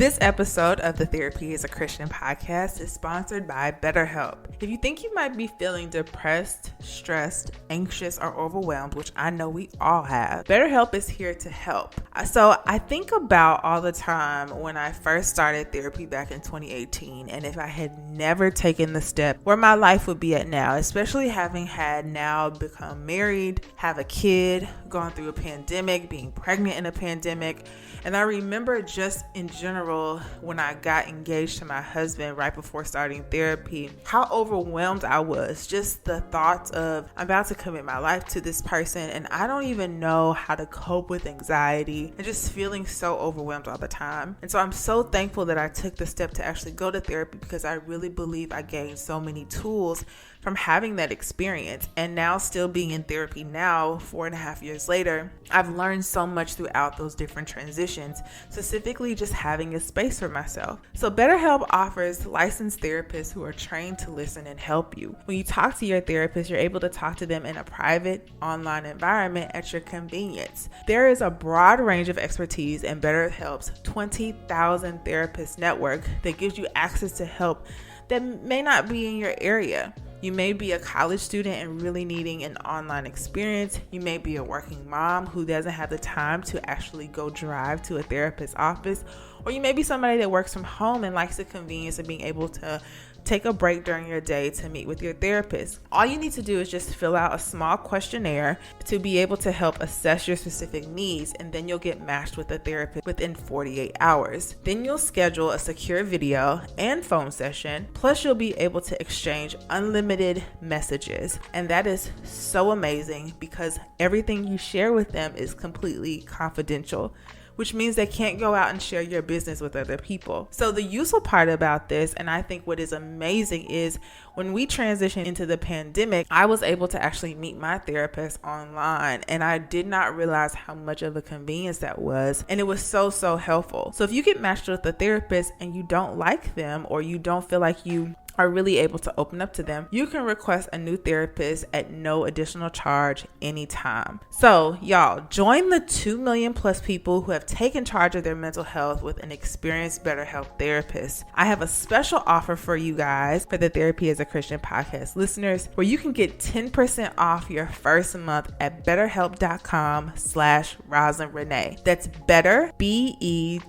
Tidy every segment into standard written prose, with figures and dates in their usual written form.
This episode of the Therapy is a Christian podcast is sponsored by BetterHelp. If you think you might be feeling depressed, stressed, anxious, or overwhelmed, which I know we all have, BetterHelp is here to help. So I think about all the time when I first started therapy back in 2018, and if I had never taken the step, where my life would be at now, especially having had now become married, have a kid, gone through a pandemic, being pregnant in a pandemic. And I remember just in general, when I got engaged to my husband right before starting therapy, how overwhelmed I was. Just the thought of, I'm about to commit my life to this person and I don't even know how to cope with anxiety and just feeling so overwhelmed all the time. And so I'm so thankful that I took the step to actually go to therapy, because I really believe I gained so many tools from having that experience. And now, still being in therapy now, 4.5 years later, I've learned so much throughout those different transitions, specifically just having a space for myself. So BetterHelp offers licensed therapists who are trained to listen and help you. When you talk to your therapist, you're able to talk to them in a private online environment at your convenience. There is a broad range of expertise in BetterHelp's 20,000 therapist network that gives you access to help that may not be in your area. You may be a college student and really needing an online experience. You may be a working mom who doesn't have the time to actually go drive to a therapist's office. Or you may be somebody that works from home and likes the convenience of being able to take a break during your day to meet with your therapist. All you need to do is just fill out a small questionnaire to be able to help assess your specific needs, and then you'll get matched with a therapist within 48 hours. Then you'll schedule a secure video and phone session, plus you'll be able to exchange unlimited messages. And that is so amazing because everything you share with them is completely confidential, which means they can't go out and share your business with other people. So the useful part about this, and I think what is amazing, is when we transitioned into the pandemic, I was able to actually meet my therapist online, and I did not realize how much of a convenience that was. And it was so helpful. So if you get matched with a therapist and you don't like them, or you don't feel like you are really able to open up to them, you can request a new therapist at no additional charge anytime. So y'all, join the 2 million plus people who have taken charge of their mental health with an experienced BetterHelp therapist. I have a special offer for you guys for the Therapy as a Christian podcast listeners, where you can get 10% off your first month at betterhelp.com/Roslyn Renee. That's better, BETTER,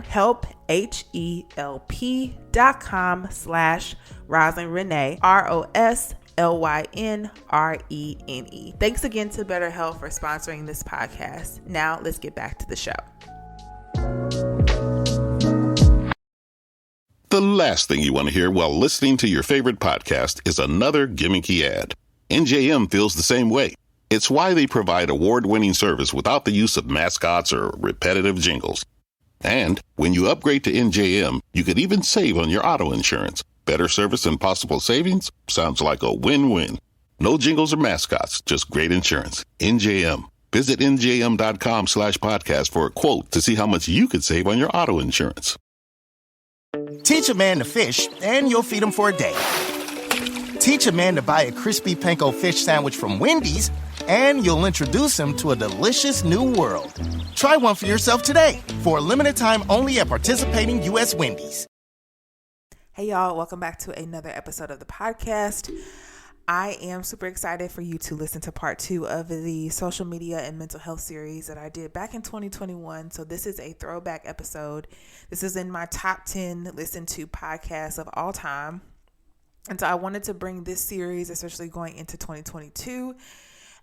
help, HELP.com/Roslyn Renee, ROSLYNRENE. Thanks again to BetterHelp for sponsoring this podcast. Now let's get back to the show. The last thing you want to hear while listening to your favorite podcast is another gimmicky ad. NJM feels the same way. It's why they provide award-winning service without the use of mascots or repetitive jingles. And when you upgrade to NJM, you could even save on your auto insurance. Better service and possible savings? Sounds like a win-win. No jingles or mascots, just great insurance. NJM. Visit njm.com/podcast for a quote to see how much you could save on your auto insurance. Teach a man to fish, and you'll feed him for a day. Teach a man to buy a crispy panko fish sandwich from Wendy's, and you'll introduce him to a delicious new world. Try one for yourself today, for a limited time only at participating U.S. Wendy's. Hey y'all, welcome back to another episode of the podcast. I am super excited for you to listen to part 2 of the social media and mental health series that I did back in 2021. So this is a throwback episode. This is in my top 10 listened to podcasts of all time. And so I wanted to bring this series, especially going into 2022,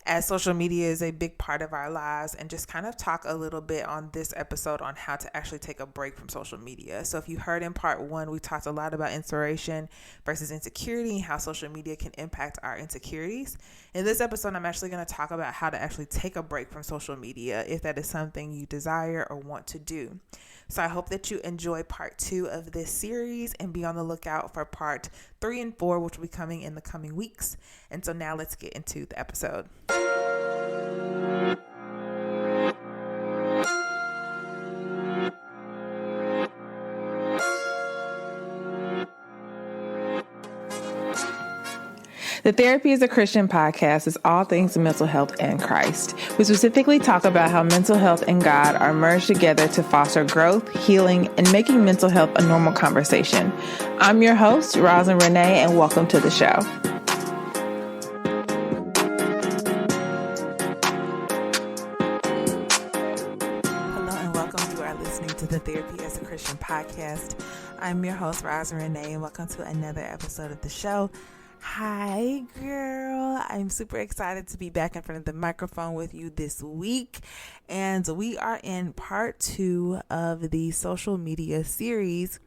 as social media is a big part of our lives, and just kind of talk a little bit on this episode on how to actually take a break from social media. So if you heard in part 1, we talked a lot about inspiration versus insecurity and how social media can impact our insecurities. In this episode, I'm actually going to talk about how to actually take a break from social media if that is something you desire or want to do. So I hope that you enjoy part 2 of this series and be on the lookout for part 3 and 4, which will be coming in the coming weeks. And so now let's get into the episode. The Therapy is a Christian podcast is all things mental health and Christ. We specifically talk about how mental health and God are merged together to foster growth, healing, and making mental health a normal conversation. I'm your host, Rosin Renee, and welcome to the show. Hello and welcome. You are listening to the Therapy as a Christian podcast. I'm your host, Rosin Renee, and welcome to another episode of the show. Hi, girl. I'm super excited to be back in front of the microphone with you this week. And we are in part 2 of the social media series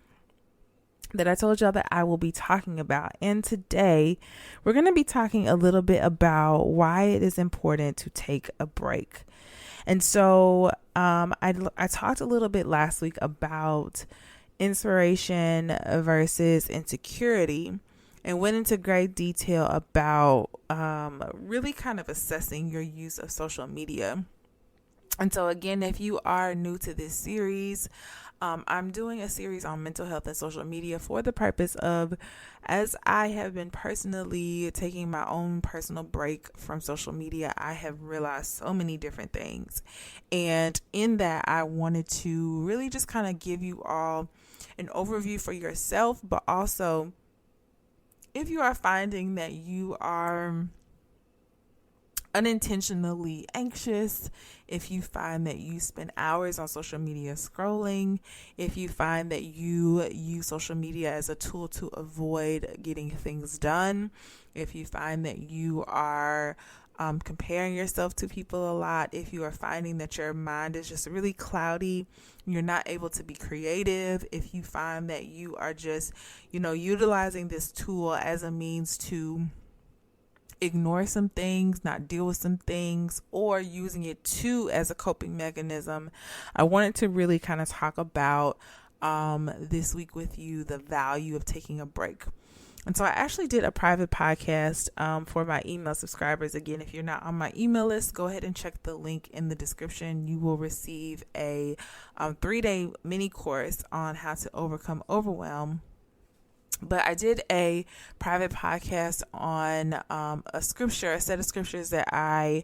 that I told y'all that I will be talking about. And today we're going to be talking a little bit about why it is important to take a break. And so I talked a little bit last week about inspiration versus insecurity, and went into great detail about really kind of assessing your use of social media. And so again, if you are new to this series, I'm doing a series on mental health and social media for the purpose of, as I have been personally taking my own personal break from social media, I have realized so many different things. And in that, I wanted to really just kind of give you all an overview for yourself, but also if you are finding that you are unintentionally anxious, if you find that you spend hours on social media scrolling, if you find that you use social media as a tool to avoid getting things done, if you find that you are comparing yourself to people a lot, if you are finding that your mind is just really cloudy, you're not able to be creative, if you find that you are just, utilizing this tool as a means to ignore some things, not deal with some things, or using it too as a coping mechanism, I wanted to really kind of talk about this week with you the value of taking a break. And so I actually did a private podcast for my email subscribers. Again, if you're not on my email list, go ahead and check the link in the description. You will receive a 3-day mini course on how to overcome overwhelm. But I did a private podcast on a set of scriptures that I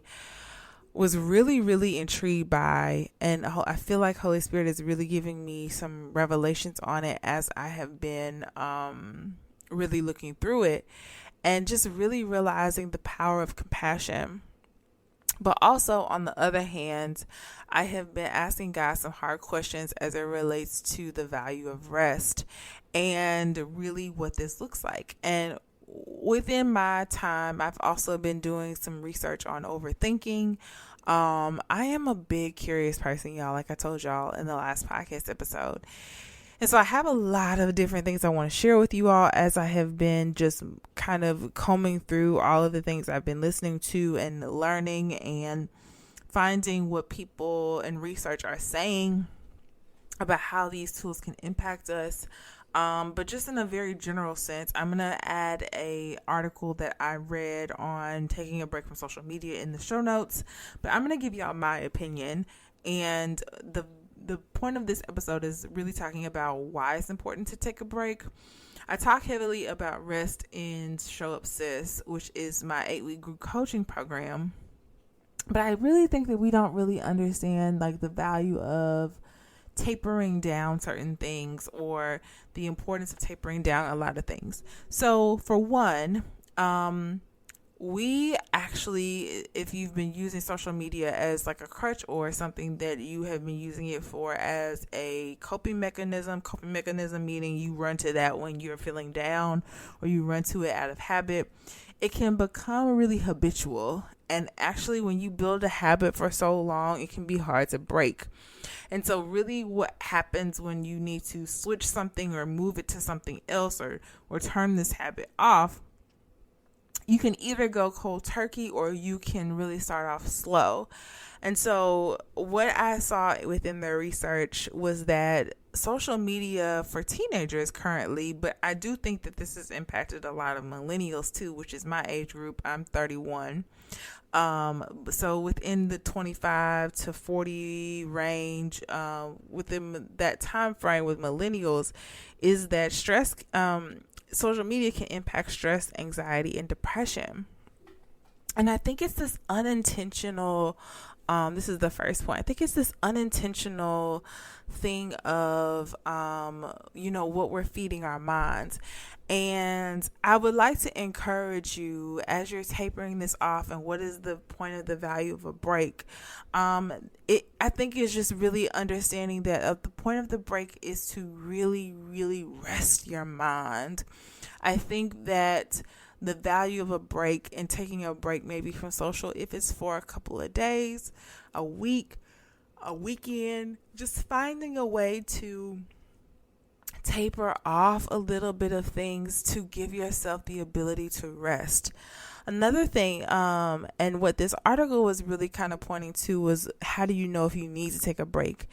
was really, really intrigued by. And I feel like Holy Spirit is really giving me some revelations on it as I have been really looking through it and just really realizing the power of compassion. But also, on the other hand, I have been asking God some hard questions as it relates to the value of rest and really what this looks like. And within my time, I've also been doing some research on overthinking. I am a big curious person, y'all, like I told y'all in the last podcast episode. And so I have a lot of different things I want to share with you all as I have been just kind of combing through all of the things I've been listening to and learning and finding what people in research are saying about how these tools can impact us. But just in a very general sense, I'm going to add a article that I read on taking a break from social media in the show notes. But I'm going to give y'all my opinion, and the point of this episode is really talking about why it's important to take a break. I talk heavily about rest in Show Up Sis, which is my 8-week group coaching program. But I really think that we don't really understand the value of tapering down certain things or the importance of tapering down a lot of things. So for one, we actually, if you've been using social media as a crutch or something that you have been using it for as a coping mechanism meaning you run to that when you're feeling down or you run to it out of habit, it can become really habitual. And actually, when you build a habit for so long, it can be hard to break. And so really what happens when you need to switch something or move it to something else or turn this habit off, you can either go cold turkey or you can really start off slow. And so what I saw within the research was that social media for teenagers currently, but I do think that this has impacted a lot of millennials too, which is my age group. I'm 31. So within the 25 to 40 range, within that time frame with millennials, is that stress social media can impact stress, anxiety, and depression. And I think it's this unintentional, this is the first point. I think it's this unintentional thing of, what we're feeding our minds. And I would like to encourage you as you're tapering this off and what is the point of the value of a break. I think it's just really understanding that the point of the break is to really, really rest your mind. I think that the value of a break and taking a break maybe from social, if it's for a couple of days, a week, a weekend, just finding a way to taper off a little bit of things to give yourself the ability to rest. Another thing, and what this article was really kind of pointing to was, how do you know if you need to take a break?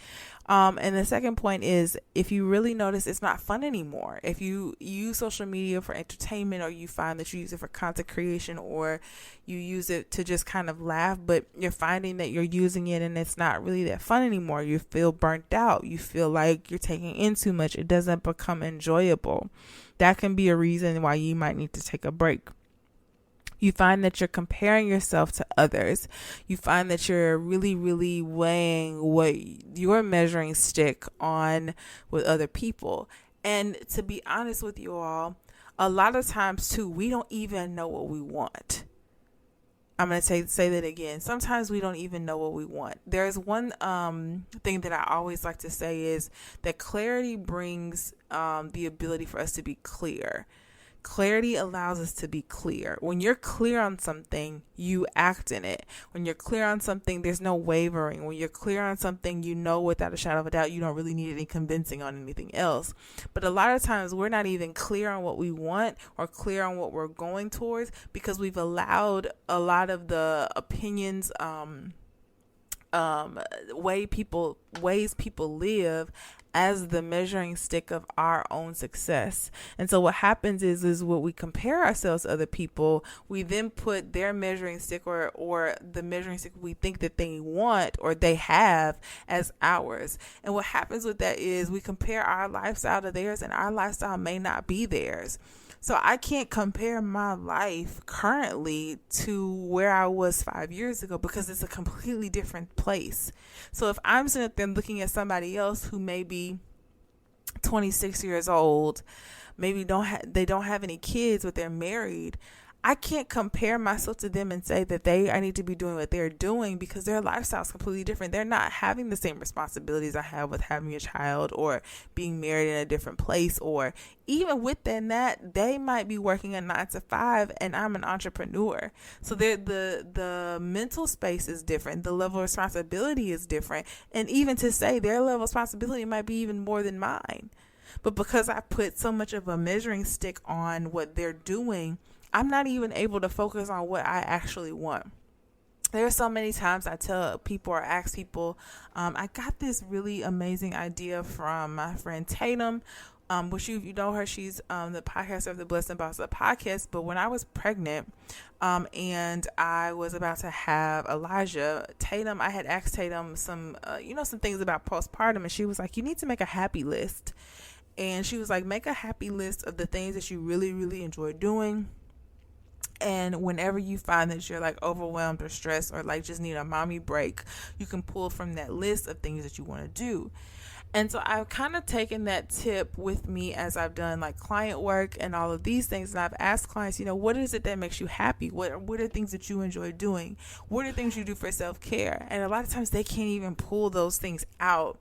And the second point is, if you really notice it's not fun anymore, if you use social media for entertainment, or you find that you use it for content creation, or you use it to just kind of laugh, but you're finding that you're using it and it's not really that fun anymore, you feel burnt out, you feel like you're taking in too much, it doesn't become enjoyable, that can be a reason why you might need to take a break. You find that you're comparing yourself to others. You find that you're really, really weighing what your measuring stick on with other people. And to be honest with you all, a lot of times too, we don't even know what we want. I'm going to say that again. Sometimes we don't even know what we want. There's one thing that I always like to say is that clarity brings the ability for us to be clear. Clarity allows us to be clear. When you're clear on something, you act in it. When you're clear on something, there's no wavering. When you're clear on something, you know without a shadow of a doubt, you don't really need any convincing on anything else. But a lot of times we're not even clear on what we want or clear on what we're going towards, because we've allowed a lot of the opinions, ways people live as the measuring stick of our own success. And so what happens is when we compare ourselves to other people, we then put their measuring stick or the measuring stick we think that they want or they have as ours. And what happens with that is we compare our lifestyle to theirs, and our lifestyle may not be theirs. So I can't compare my life currently to where I was 5 years ago, because it's a completely different place. So if I'm sitting there looking at somebody else who may be 26 years old, maybe they don't have any kids, but they're married, I can't compare myself to them and say that I need to be doing what they're doing, because their lifestyle is completely different. They're not having the same responsibilities I have with having a child or being married in a different place, or even within that, they might be working a 9 to 5 and I'm an entrepreneur. So the mental space is different. The level of responsibility is different. And even to say their level of responsibility might be even more than mine. But because I put so much of a measuring stick on what they're doing, I'm not even able to focus on what I actually want. There are so many times I tell people or ask people, I got this really amazing idea from my friend Tatum, which you know her, she's the podcaster of the Blessed and Boss podcast. But when I was pregnant and I was about to have Elijah, Tatum, I had asked Tatum some things about postpartum, and she was like, you need to make a happy list. And she was like, make a happy list of the things that you really, really enjoy doing. And whenever you find that you're like overwhelmed or stressed or like just need a mommy break, you can pull from that list of things that you want to do. And so I've kind of taken that tip with me as I've done like client work and all of these things. And I've asked clients, what is it that makes you happy? What are things that you enjoy doing? What are things you do for self-care? And a lot of times they can't even pull those things out,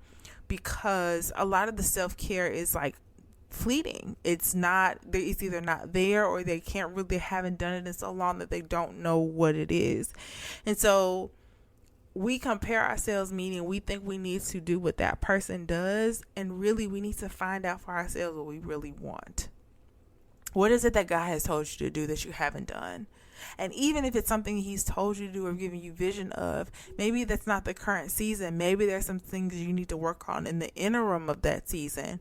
because a lot of the self-care is like fleeting. It's either not there, or they haven't done it in so long that they don't know what it is. And so we compare ourselves, meaning we think we need to do what that person does, and really we need to find out for ourselves what we really want. What is it that God has told you to do that you haven't done? And even if it's something he's told you to do or given you vision of, maybe that's not the current season. Maybe there's some things you need to work on in the interim of that season.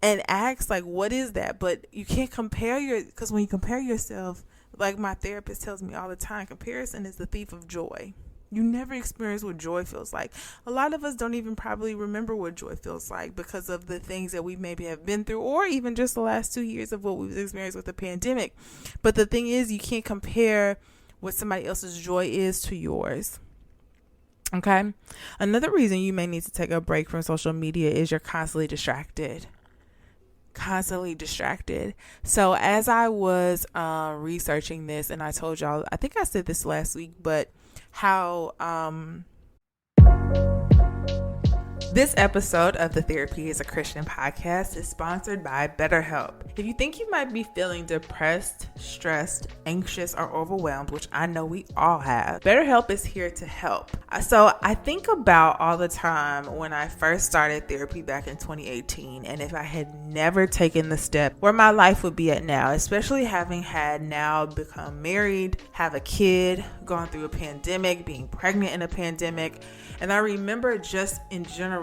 And ask, like, what is that? But you can't compare because when you compare yourself, like my therapist tells me all the time, comparison is the thief of joy. You never experience what joy feels like. A lot of us don't even probably remember what joy feels like because of the things that we maybe have been through, or even just the last 2 years of what we've experienced with the pandemic. But the thing is, you can't compare what somebody else's joy is to yours. Okay. Another reason you may need to take a break from social media is you're constantly distracted. So as I was researching this, and I told y'all, I think I said this last week, but how this episode of the Therapy is a Christian podcast is sponsored by BetterHelp. If you think you might be feeling depressed, stressed, anxious, or overwhelmed, which I know we all have, BetterHelp is here to help. So I think about all the time when I first started therapy back in 2018, and if I had never taken the step, where my life would be at now, especially having had now become married, have a kid, gone through a pandemic, being pregnant in a pandemic. And I remember just in general,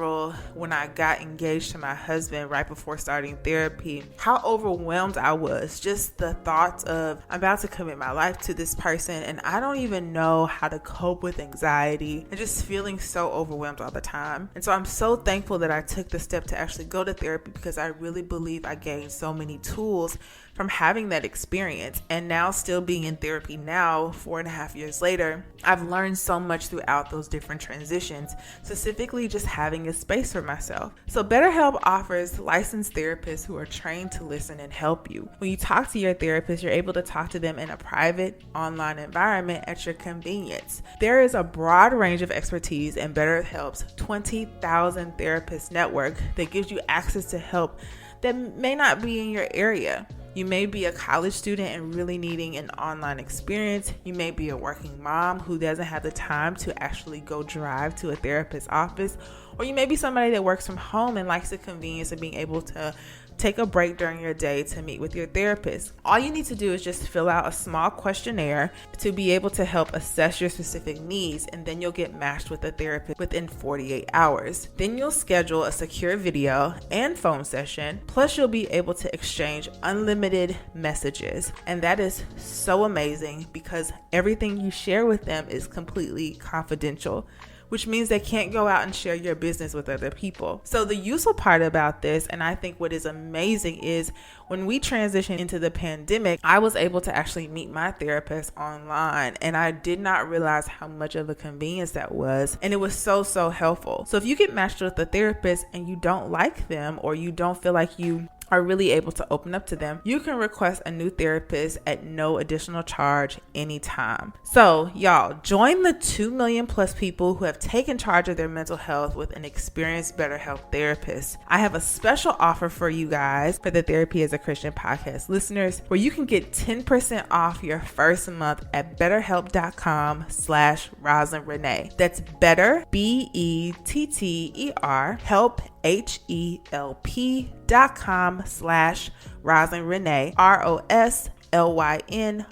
when I got engaged to my husband right before starting therapy, how overwhelmed I was. Just the thought of, I'm about to commit my life to this person and I don't even know how to cope with anxiety, and just feeling so overwhelmed all the time. And so I'm so thankful that I took the step to actually go to therapy, because I really believe I gained so many tools from having that experience. And now, still being in therapy now, 4.5 years later, I've learned so much throughout those different transitions, specifically just having a space for myself. So BetterHelp offers licensed therapists who are trained to listen and help you. When you talk to your therapist, you're able to talk to them in a private online environment at your convenience. There is a broad range of expertise in BetterHelp's 20,000 therapist network that gives you access to help that may not be in your area. You may be a college student and really needing an online experience. You may be a working mom who doesn't have the time to actually go drive to a therapist's office. Or you may be somebody that works from home and likes the convenience of being able to take a break during your day to meet with your therapist. All you need to do is just fill out a small questionnaire to be able to help assess your specific needs, and then you'll get matched with a therapist within 48 hours. Then you'll schedule a secure video and phone session, plus you'll be able to exchange unlimited messages. And that is so amazing, because everything you share with them is completely confidential, which means they can't go out and share your business with other people. So the useful part about this, and I think what is amazing, is when we transitioned into the pandemic, I was able to actually meet my therapist online, and I did not realize how much of a convenience that was. And it was so helpful. So if you get matched with a therapist and you don't like them, or you don't feel like you are really able to open up to them, you can request a new therapist at no additional charge anytime. So y'all, join the 2 million plus people who have taken charge of their mental health with an experienced BetterHelp therapist. I have a special offer for you guys, for the Therapy is a Christian podcast listeners, where you can get 10% off your first month at betterhelp.com/Roslyn Renee. That's better, BETTER, help, HELP.com/Roslyn Renee, ROSLYNRENE.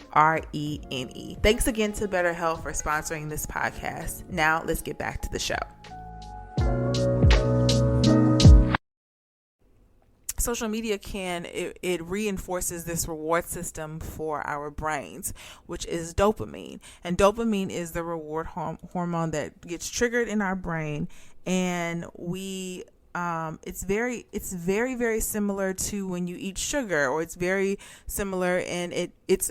Thanks again to BetterHelp for sponsoring this podcast. Now let's get back to the show. Social media it reinforces this reward system for our brains, which is dopamine. And dopamine is the reward hormone that gets triggered in our brain, and it's very similar to when you eat sugar, or it's very similar, and it's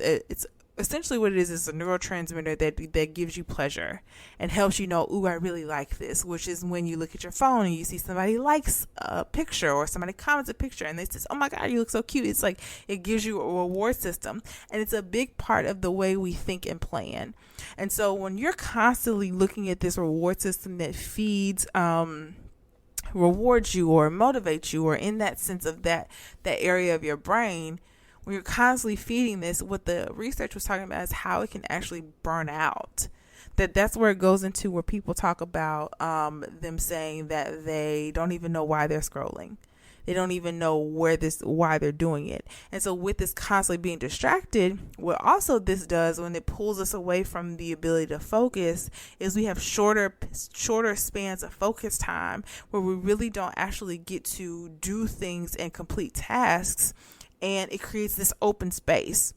essentially what it is a neurotransmitter that gives you pleasure and helps you know, ooh, I really like this, which is when you look at your phone and you see somebody likes a picture, or somebody comments a picture and they say, oh my God, you look so cute. It's like it gives you a reward system, and it's a big part of the way we think and plan. And so when you're constantly looking at this reward system that feeds rewards you or motivates you, or in that sense of that area of your brain, when you're constantly feeding this, what the research was talking about is how it can actually burn out. That's where it goes into where people talk about them saying that they don't even know why they're scrolling. They don't even know why they're doing it. And so with this constantly being distracted, what also this does when it pulls us away from the ability to focus is we have shorter spans of focus time, where we really don't actually get to do things and complete tasks. And it creates this open space.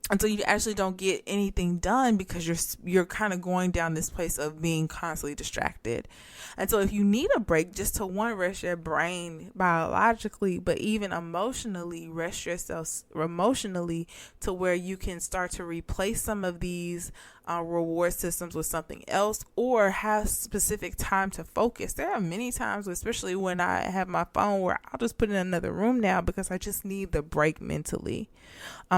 until you actually don't get anything done because you're kind of going down this place of being constantly distracted. And so if you need a break, just to rest your brain biologically, but even emotionally, rest yourself emotionally to where you can start to replace some of these reward systems with something else, or have specific time to focus. There are many times, especially when I have my phone, where I'll just put it in another room now because I just need the break mentally,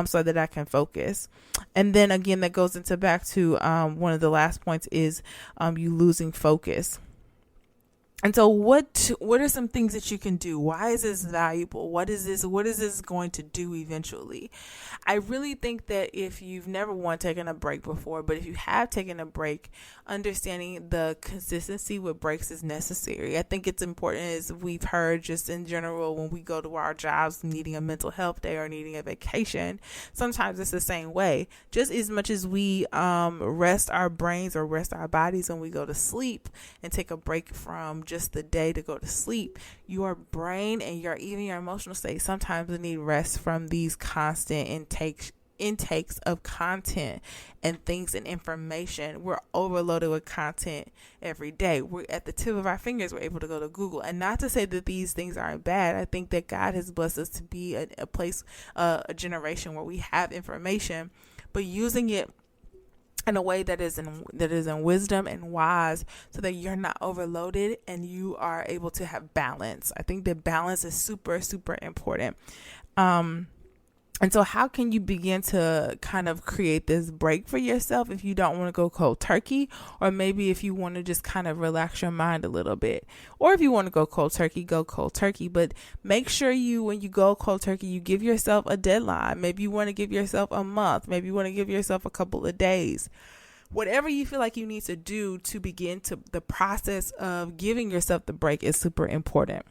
so that I can focus. And then again, that goes into back to one of the last points is you losing focus. And so what are some things that you can do? Why is this valuable? What is this going to do eventually? I really think that if you've never taken a break before, but if you have taken a break, understanding the consistency with breaks is necessary. I think it's important, as we've heard just in general, when we go to our jobs needing a mental health day or needing a vacation, sometimes it's the same way. Just as much as we rest our brains or rest our bodies when we go to sleep and take a break from just the day to go to sleep, your brain and even your emotional state sometimes need rest from these constant intakes of content and things and information. We're overloaded with content every day. We're at the tip of our fingers. We're able to go to Google. And not to say that these things aren't bad. I think that God has blessed us to be a place, a generation where we have information, but using it in a way that is in wisdom and wise, so that you're not overloaded and you are able to have balance. I think that balance is super, super important. And so how can you begin to kind of create this break for yourself if you don't want to go cold turkey, or maybe if you want to just kind of relax your mind a little bit, or if you want to go cold turkey, but make sure when you go cold turkey, you give yourself a deadline. Maybe you want to give yourself a month. Maybe you want to give yourself a couple of days. Whatever you feel like you need to do to begin to the process of giving yourself the break is super important.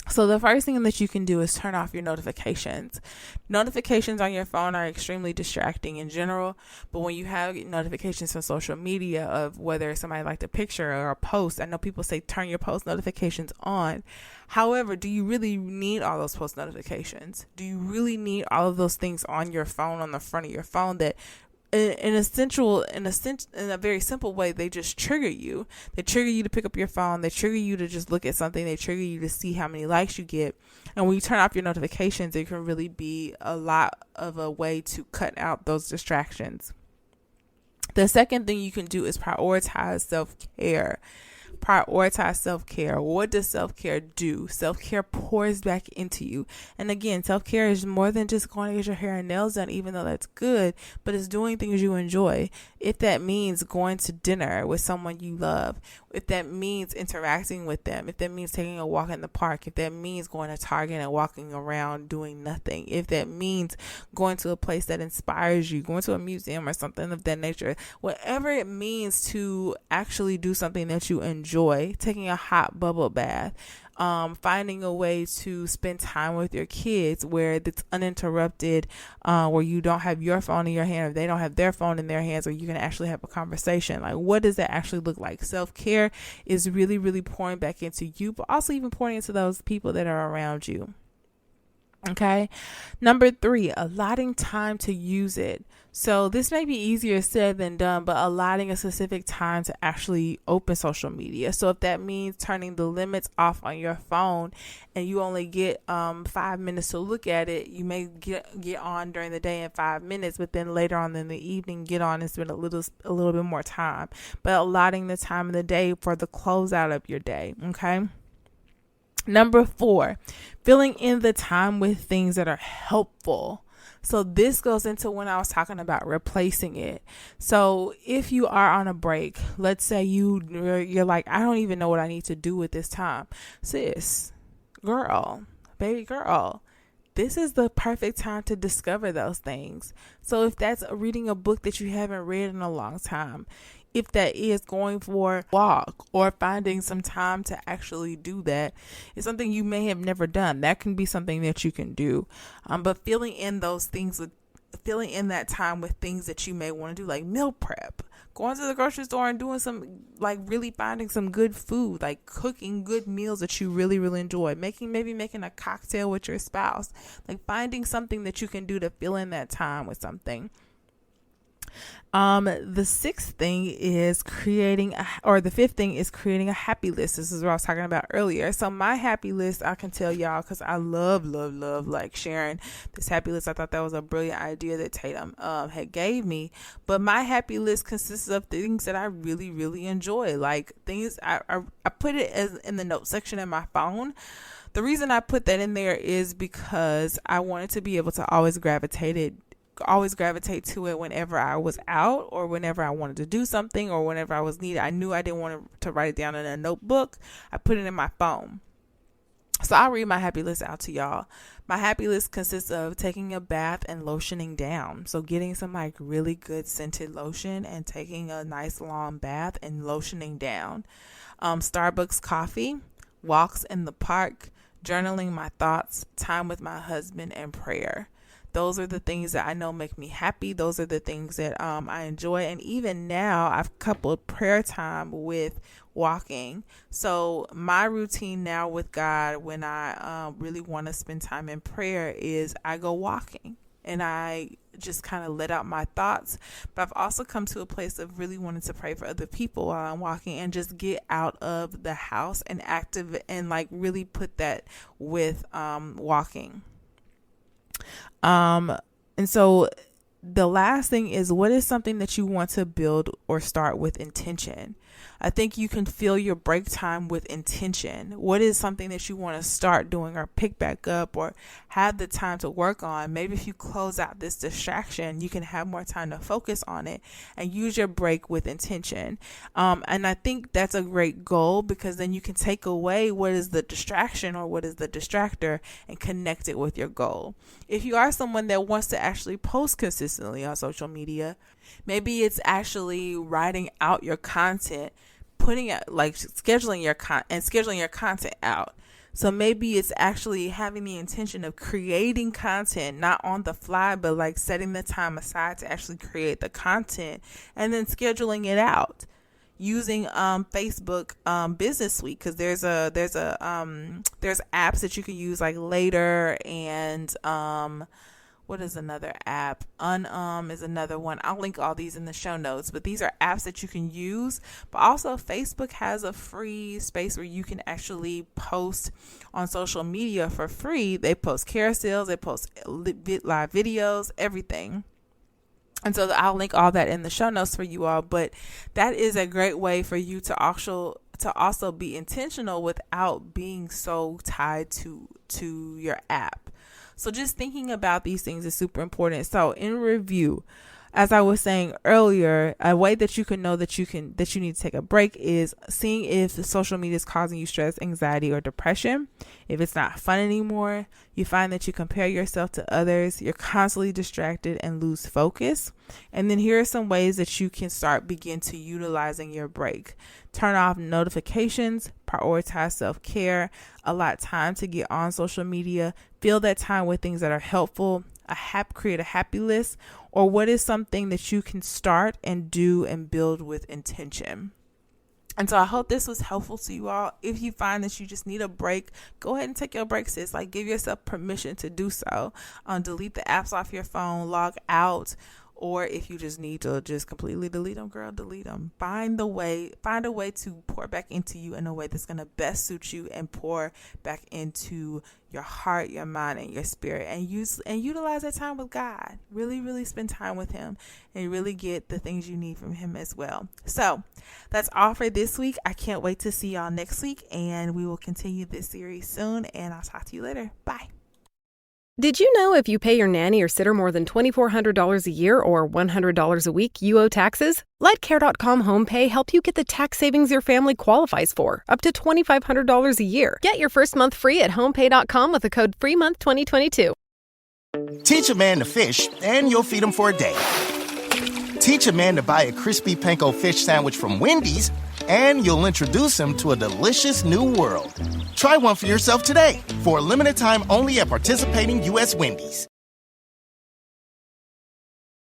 So the first thing that you can do is turn off your notifications. Notifications on your phone are extremely distracting in general, but when you have notifications from social media of whether somebody liked a picture or a post, I know people say turn your post notifications on. However, do you really need all those post notifications? Do you really need all of those things on your phone, on the front of your phone, that in a very simple way, they just trigger you. They trigger you to pick up your phone. They trigger you to just look at something. They trigger you to see how many likes you get. And when you turn off your notifications, it can really be a lot of a way to cut out those distractions. The second thing you can do is prioritize self-care. Prioritize self-care. What does self-care do? Self-care pours back into you. And again, self-care is more than just going to get your hair and nails done, even though that's good, but it's doing things you enjoy. If that means going to dinner with someone you love, if that means interacting with them, if that means taking a walk in the park, if that means going to Target and walking around doing nothing, if that means going to a place that inspires you, going to a museum or something of that nature, whatever it means to actually do something that you enjoy, taking a hot bubble bath, finding a way to spend time with your kids where it's uninterrupted, where you don't have your phone in your hand, or they don't have their phone in their hands, or you can actually have a conversation. Like, what does that actually look like? Self-care is really, really pouring back into you, but also even pouring into those people that are around you. Okay. Number 3, allotting time to use it. So this may be easier said than done, but allotting a specific time to actually open social media. So if that means turning the limits off on your phone and you only get 5 minutes to look at it, you may get on during the day in 5 minutes, but then later on in the evening get on and spend a little bit more time. But allotting the time of the day for the closeout of your day. Okay. Number 4, filling in the time with things that are helpful. So this goes into when I was talking about replacing it. So if you are on a break, let's say you're like, I don't even know what I need to do with this time. Sis, girl, baby girl, this is the perfect time to discover those things. So if that's reading a book that you haven't read in a long time, if that is going for a walk or finding some time to actually do that, it's something you may have never done. That can be something that you can do. But filling in those things with filling in that time with things that you may want to do, like meal prep, going to the grocery store and doing some, like really finding some good food, like cooking good meals that you really, really enjoy, maybe making a cocktail with your spouse, like finding something that you can do to fill in that time with something. The fifth thing is creating a happy list. This is what I was talking about earlier. So my happy list, I can tell y'all, because I love like sharing this happy list. I thought that was a brilliant idea that Tatum had gave me. But my happy list consists of things that I really, really enjoy, like things I put it as in the note section in my phone. The reason I put that in there is because I wanted to be able to always gravitate to it whenever I was out, or whenever I wanted to do something, or whenever I was needed. I knew I didn't want to write it down in a notebook. I put it in my phone. So I'll read my happy list out to y'all. My happy list consists of taking a bath and lotioning down. So getting some like really good scented lotion and taking a nice long bath and lotioning down. Starbucks coffee, walks in the park, journaling my thoughts, time with my husband, and prayer. Those are the things that I know make me happy. Those are the things that I enjoy. And even now, I've coupled prayer time with walking. So my routine now with God, when I really want to spend time in prayer, is I go walking and I just kind of let out my thoughts. But I've also come to a place of really wanting to pray for other people while I'm walking, and just get out of the house and active and like really put that with walking. And so the last thing is, what is something that you want to build or start with intention? I think you can fill your break time with intention. What is something that you want to start doing or pick back up or have the time to work on? Maybe if you close out this distraction, you can have more time to focus on it and use your break with intention. And I think that's a great goal, because then you can take away what is the distraction or what is the distractor and connect it with your goal. If you are someone that wants to actually post consistently on social media, maybe it's actually writing out your content, putting it like scheduling your content out. So maybe it's actually having the intention of creating content, not on the fly, but like setting the time aside to actually create the content and then scheduling it out using Facebook Business Suite, because there's apps that you can use like Later, and what is another app? UNUM is another one. I'll link all these in the show notes, but these are apps that you can use. But also Facebook has a free space where you can actually post on social media for free. They post carousels, they post live videos, everything. And so I'll link all that in the show notes for you all. But that is a great way for you to also be intentional without being so tied to your app. So just thinking about these things is super important. So in review, as I was saying earlier, a way that you can know that you need to take a break is seeing if the social media is causing you stress, anxiety, or depression. If it's not fun anymore, you find that you compare yourself to others, you're constantly distracted and lose focus. And then here are some ways that you can begin to utilizing your break. Turn off notifications, prioritize self-care, allot time to get on social media, fill that time with things that are helpful, create a happy list, or what is something that you can start and do and build with intention. And so I hope this was helpful to you all. If you find that you just need a break, go ahead and take your break, sis. Like, give yourself permission to do so. Delete the apps off your phone, log out. Or if you just need to just completely delete them, girl, delete them. Find a way to pour back into you in a way that's going to best suit you and pour back into your heart, your mind, and your spirit, and utilize that time with God. Really, really spend time with Him and really get the things you need from Him as well. So that's all for this week. I can't wait to see y'all next week, and we will continue this series soon, and I'll talk to you later. Bye. Did you know if you pay your nanny or sitter more than $2,400 a year or $100 a week, you owe taxes? Let Care.com HomePay help you get the tax savings your family qualifies for, up to $2,500 a year. Get your first month free at HomePay.com with the code FREEMONTH2022. Teach a man to fish, and you'll feed him for a day. Teach a man to buy a crispy panko fish sandwich from Wendy's, and you'll introduce him to a delicious new world. Try one for yourself today, for a limited time only at participating U.S. Wendy's.